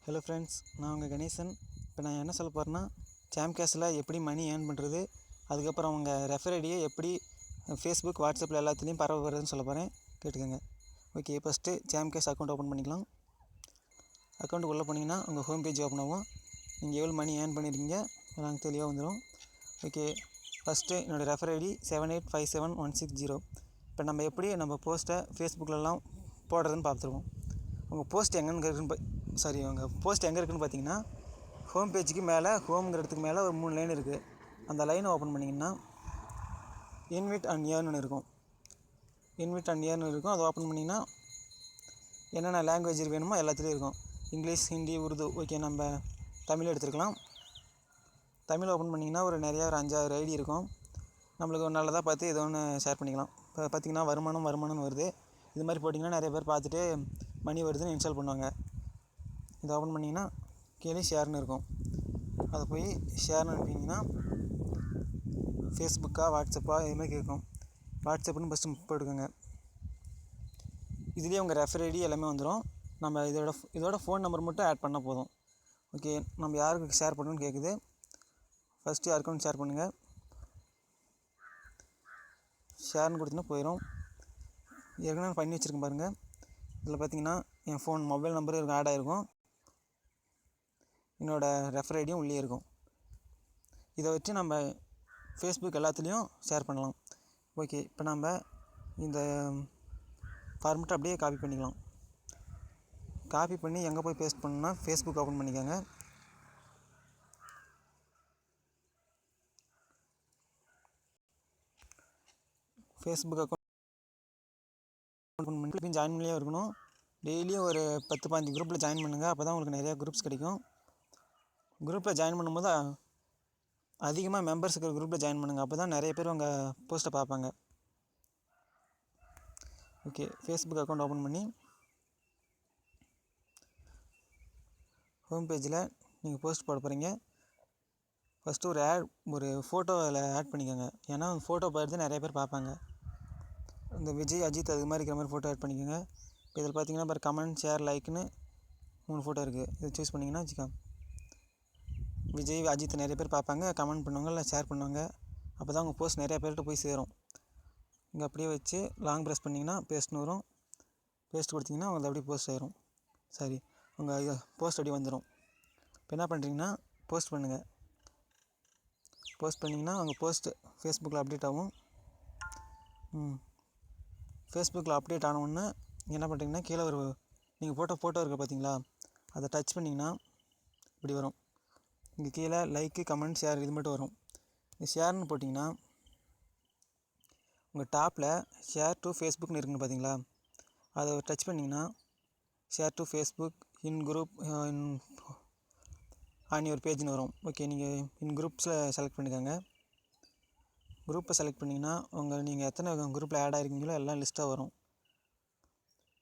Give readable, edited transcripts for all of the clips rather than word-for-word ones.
Hello friends, நான் உங்கள் கணேசன். இப்போ நான் என்ன சொல்ல போகிறேன்னா, ஜாம்கேஸில் எப்படி மணி ஏர்ன் பண்ணுறது, அதுக்கப்புறம் அவங்க ரெஃபர் ஐடியை எப்படி ஃபேஸ்புக், வாட்ஸ்அப்பில் எல்லாத்துலேயும் பரவுறதுன்னு சொல்ல போகிறேன். கேட்டுக்கோங்க. ஓகே, ஃபஸ்ட்டு ஜாம்கேஸ் அக்கௌண்ட் ஓப்பன் பண்ணிக்கலாம். அக்கௌண்ட்டுக்கு உள்ளே போனீங்கன்னா உங்கள் ஹோம் பேஜ் ஓப்பன் ஆகும். நீங்கள் எவ்வளோ மணி ஏர்ன் பண்ணியிருக்கீங்க எல்லாம் தெளிவாக வந்துடும். ஓகே, ஃபஸ்ட்டு என்னோடய ரெஃபர் ஐடி 785716 இப்போ நம்ம எப்படி நம்ம போஸ்ட்டை ஃபேஸ்புக்கிலலாம் போடுறதுன்னு பார்த்துருவோம். உங்கள் போஸ்ட் எங்கே இருக்குதுன்னு பார்த்தீங்கன்னா, ஹோம் பேஜுக்கு மேலே, ஹோம்ங்கிற இடத்துக்கு மேலே ஒரு 3 லைன் இருக்குது. அந்த லைனை ஓப்பன் பண்ணிங்கன்னா இன்வைட் அண்ட் ஏர்ன்னு இருக்கும். அதை ஓப்பன் பண்ணிங்கன்னா என்னென்ன லாங்குவேஜ் வேணுமோ எல்லாத்துலேயும் இருக்கும். இங்கிலீஷ், ஹிந்தி, உருது. ஓகே, நம்ம தமிழ் எடுத்துருக்கலாம். தமிழ் ஓப்பன் பண்ணிங்கன்னா ஒரு 5-6 ஐடி இருக்கும். நம்மளுக்கு ஒரு நல்லதாக பார்த்து ஏதோ ஒன்று ஷேர் பண்ணிக்கலாம். இப்போ பார்த்திங்கன்னா வருமானம்னு வருது. இது மாதிரி போட்டிங்கன்னா நிறைய பேர் பார்த்துட்டு மணி வருதுன்னு இன்ஸ்டால் பண்ணுவாங்க. இதை ஓப்பன் பண்ணிங்கன்னா கீழே ஷேர்னு இருக்கும். அதை போய் ஷேர்னு அனுப்பிங்கன்னா ஃபேஸ்புக்கா, வாட்ஸ்அப்பா இதுமாதிரி கேட்கும். வாட்ஸ்அப்புன்னு ஃபஸ்ட்டு போட்டுக்கோங்க. இதுலேயே உங்கள் ரெஃபர் ஐடி எல்லாமே வந்துடும். நம்ம இதோட ஃபோன் நம்பர் மட்டும் ஆட் பண்ணால் போதும். ஓகே, நம்ம யாருக்கு ஷேர் பண்ணணும்னு கேட்குது. ஃபஸ்ட்டு யாருக்கும் ஷேர் பண்ணுங்கள். ஷேர்னு கொடுத்தீங்கன்னா போயிடும். ஏற்கனவே பண்ணி வச்சுருக்கேன் பாருங்கள். இதில் பார்த்தீங்கன்னா என் மொபைல் நம்பரும் ஆட் ஆகிருக்கும். என்னோடய ரெஃபர் ஐடியும் உள்ளே இருக்கும். இதை வச்சு நம்ம ஃபேஸ்புக் எல்லாத்துலேயும் ஷேர் பண்ணலாம். ஓகே, இப்போ நம்ம இந்த ஃபார்மெட்டை அப்படியே காப்பி பண்ணிக்கலாம். காப்பி பண்ணி எங்கே போய் பேஸ்ட் பண்ணணும்னா ஃபேஸ்புக் ஓப்பன் பண்ணிக்கோங்க. ஃபேஸ்புக் அக்கௌண்ட் ஓப்பன் பண்ணி ஜாயின் பண்ணியே இருக்கணும். டெய்லியும் ஒரு 10-15 குரூப்பில் ஜாயின் பண்ணுங்கள். அப்போ தான் உங்களுக்கு நிறையா குரூப்ஸ் கிடைக்கும். குரூப்பில் ஜாயின் பண்ணும்போது அதிகமாக மெம்பர்ஸ் இருக்கிற குரூப்பில் ஜாயின் பண்ணுங்கள். அப்போ தான் நிறைய பேர் உங்கள் போஸ்ட்டை பார்ப்பாங்க. ஓகே, ஃபேஸ்புக் அக்கௌண்ட் ஓப்பன் பண்ணி ஹோம் பேஜில் நீங்கள் போஸ்ட் போட போகிறீங்க. ஃபஸ்ட்டு ஒரு ஃபோட்டோ அதில் ஆட் பண்ணிக்கோங்க. ஏன்னா அந்த ஃபோட்டோ பார்த்து நிறைய பேர் பார்ப்பாங்க. இந்த விஜய், அஜித் அது மாதிரி இருக்கிற மாதிரி ஃபோட்டோ ஆட் பண்ணிக்கோங்க. இப்போ இதில் பார்த்தீங்கன்னா கமெண்ட், ஷேர், லைக்குன்னு 3 ஃபோட்டோ இருக்குது. இதை சூஸ் பண்ணிங்கன்னா வச்சுக்கோங்க. விஜய், அஜித் நிறைய பேர் பார்ப்பாங்க, கமெண்ட் பண்ணுவாங்க, இல்லை ஷேர் பண்ணுவாங்க. அப்போ தான் உங்கள் போஸ்ட் நிறையா பேர்கிட்ட போய் சேரும். இங்கே அப்படியே வச்சு லாங் ப்ரெஸ் பண்ணிங்கன்னா பேஸ்ட்னு வரும். பேஸ்ட் கொடுத்திங்கன்னா உங்களுக்கு அப்படியே போஸ்ட் ஆயிரும். சரி, உங்கள் போஸ்ட் அப்படியே வந்துடும். இப்போ என்ன பண்ணுறீங்கன்னா போஸ்ட் பண்ணுங்கள். போஸ்ட் பண்ணிங்கன்னா உங்கள் போஸ்ட்டு ஃபேஸ்புக்கில் அப்டேட் ஆகும். ஃபேஸ்புக்கில் அப்டேட் ஆனவுடனே என்ன பண்ணுறீங்கன்னா கீழே நீங்கள் ஃபோட்டோ இருக்குது பார்த்தீங்களா, அதை டச் பண்ணிங்கன்னா இப்படி வரும். இங்கே கீழே லைக்கு, கமெண்ட், ஷேர் இது மட்டும் வரும். இந்த ஷேர்னு போட்டிங்கன்னா உங்கள் டாப்பில் ஷேர் டு ஃபேஸ்புக்னு இருக்குன்னு பார்த்தீங்களா, அதை டச் பண்ணிங்கன்னா share to Facebook in group on your பேஜ்னு வரும். ஓகே, நீங்கள் இன் குரூப்ஸில் செலக்ட் பண்ணிக்கோங்க. குரூப்பை செலக்ட் பண்ணிங்கன்னா நீங்கள் எத்தனை குரூப்பில் ஆட் ஆகிருக்கீங்களோ எல்லாம் லிஸ்ட்டாக வரும்.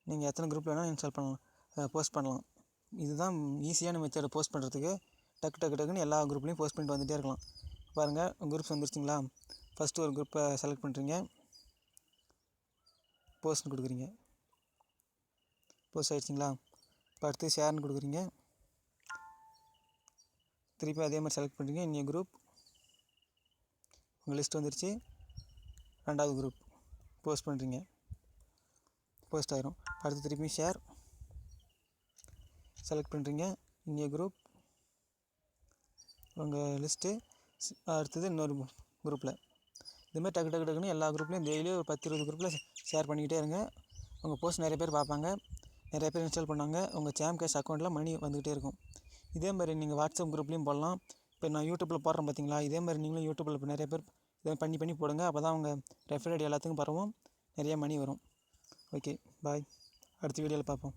நீங்கள் எத்தனை குரூப்பில் வேணால் இன்ஸ்டால் பண்ணலாம், போஸ்ட் பண்ணலாம். இதுதான் ஈஸியான மெத்தட் போஸ்ட் பண்ணுறதுக்கு. டக்குன்னு எல்லா குரூப்லேயும் போஸ்ட் பண்ணிட்டு வந்துகிட்டே இருக்கலாம். பாருங்கள், குரூப்ஸ் வந்துருச்சிங்களா. ஃபஸ்ட்டு ஒரு குரூப்பை செலக்ட் பண்ணுறீங்க, போஸ்ட்னு கொடுக்குறீங்க. போஸ்ட் ஆகிடுச்சிங்களா. இப்போ அடுத்து ஷேர்னு கொடுக்குறீங்க. திருப்பி அதே மாதிரி செலக்ட் பண்ணுறீங்க. இன்னொரு குரூப் உங்கள் லிஸ்ட் வந்துருச்சு. 2வது குரூப் போஸ்ட் பண்ணுறீங்க, போஸ்ட் ஆயிரும். அடுத்து திருப்பி ஷேர் செலக்ட் பண்ணுறீங்க. இன்னொரு குரூப் உங்கள் லிஸ்ட்டு. அடுத்தது இன்னொரு குரூப்பில். இதுமாதிரி டக்குன்னு எல்லா குரூப்லேயும் டெய்லியும் ஒரு 10-20 குரூப்பில் ஷேர் பண்ணிக்கிட்டே இருங்க. உங்கள் போஸ்ட் நிறைய பேர் பார்ப்பாங்க, நிறைய பேர் இன்ஸ்டால் பண்ணாங்க. உங்கள் ஜாம்கேஸ் அக்கௌண்ட்டில் மணி வந்துக்கிட்டே இருக்கும். இதே மாதிரி நீங்கள் வாட்ஸ்அப் குரூப்லேயும் போடலாம். இப்போ நான் யூடியூப்பில் போடுறேன் பார்த்தீங்களா, இதே மாதிரி நீங்களும் யூடியூப்பில் இப்போ நிறைய பேர் இதை பண்ணி போடுங்க. அப்போ தான் உங்கள் ரெஃபர் ஐடி எல்லாத்துக்கும் பரவும், நிறைய மணி வரும். ஓகே, பாய். அடுத்த வீடியோவில் பார்ப்போம்.